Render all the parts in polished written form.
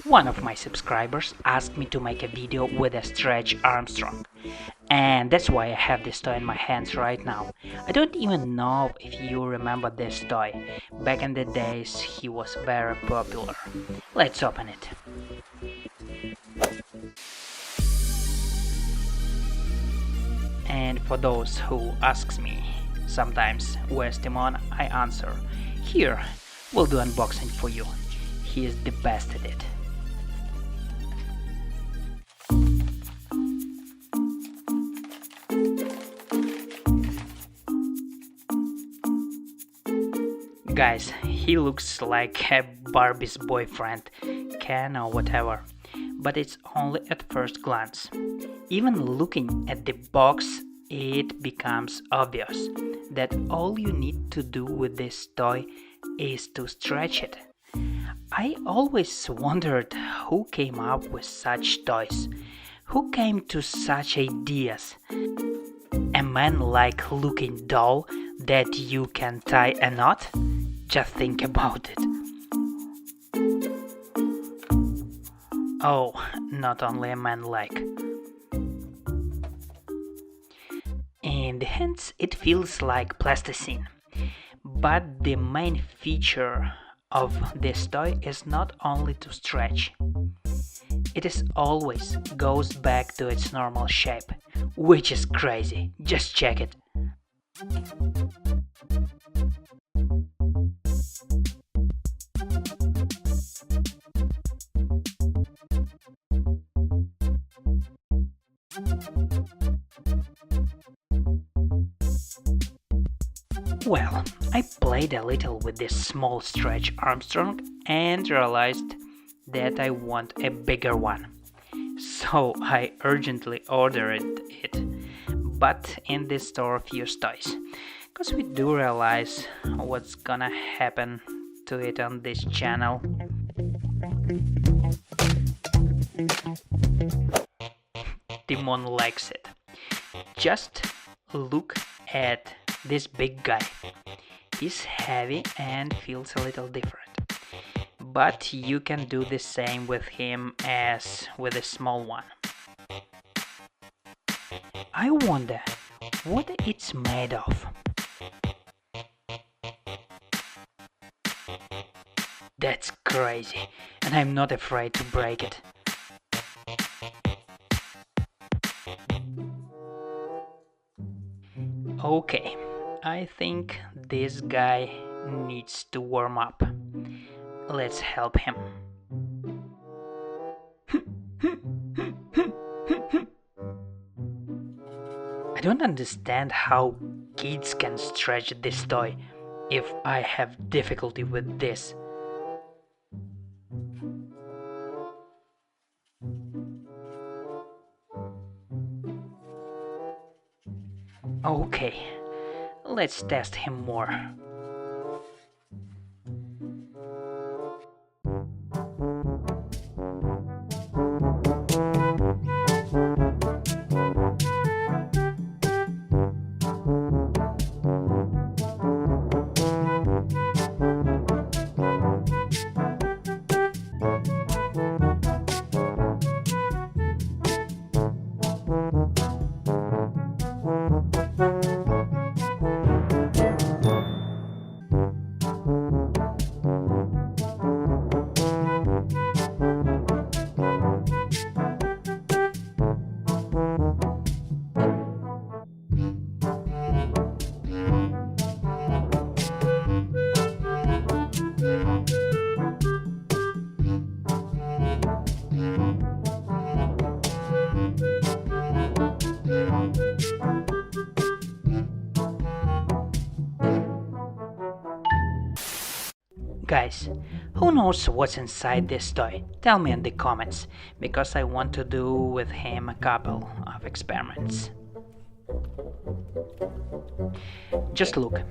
One of my subscribers asked me to make a video with a stretch Armstrong, and that's why I have this toy in my hands right now. I don't even know if you remember this toy. Back in the days he was very popular. Let's open it. And for those who asks me sometimes where's Timon, I answer, here, we'll do unboxing for you. He is the best at it. Guys, he looks like a Barbie's boyfriend, Ken or whatever, but it's only at first glance. Even looking at the box, it becomes obvious that all you need to do with this toy is to stretch it. I always wondered who came up with such toys, who came to such ideas. A man-like looking doll that you can tie a knot? Just think about it. Oh, not only a man-like. In the hands it feels like plasticine, but the main feature of this toy is not only to stretch. It is always goes back to its normal shape, which is crazy. Just check it. Well, I played a little with this small stretch Armstrong and realized that I want a bigger one. So I urgently ordered it, but in this store Fuse Toys, because we do realize what's gonna happen to it on this channel. Timon likes it. Just look at this big guy. He's heavy and feels a little different. But you can do the same with him as with a small one. I wonder what it's made of. That's crazy, and I'm not afraid to break it. Okay, I think this guy needs to warm up. Let's help him. I don't understand how kids can stretch this toy if I have difficulty with this. Okay, let's test him more. Guys, who knows what's inside this toy? Tell me in the comments, because I want to do with him a couple of experiments. Just look,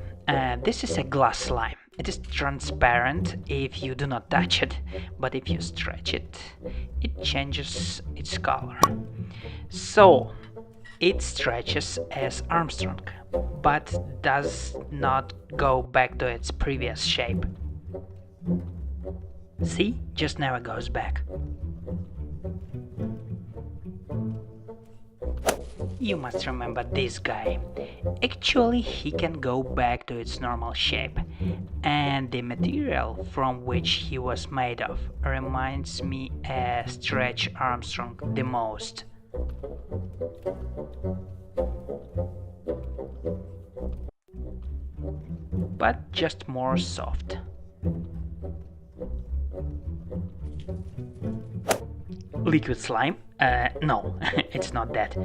this is a glass slime. It is transparent if you do not touch it, but if you stretch it, it changes its color. So, it stretches as Armstrong, but does not go back to its previous shape. See, just never goes back. You must remember this guy. Actually, he can go back to its normal shape, and the material from which he was made of reminds me of Stretch Armstrong the most. But just more soft. Liquid slime? No, it's not that.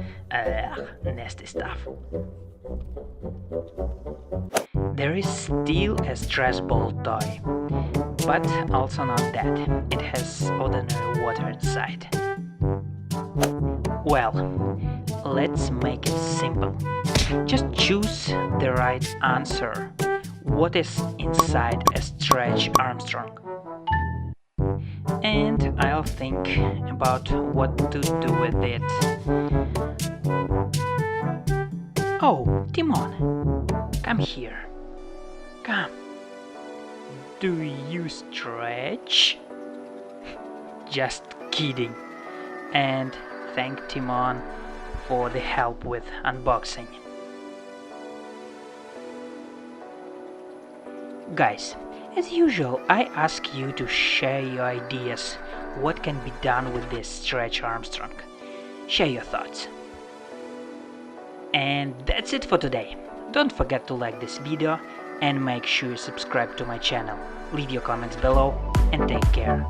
Nasty stuff. There is still a stress ball toy, but also not that. It has ordinary water inside. Well, let's make it simple. Just choose the right answer. What is inside a Stretch Armstrong? And I'll think about what to do with it. Oh, Timon, come here. Come. Do you stretch? Just kidding. And thank Timon for the help with unboxing. Guys, as usual, I ask you to share your ideas. What can be done with this Stretch Armstrong? Share your thoughts. And that's it for today. Don't forget to like this video and make sure you subscribe to my channel. Leave your comments below and take care.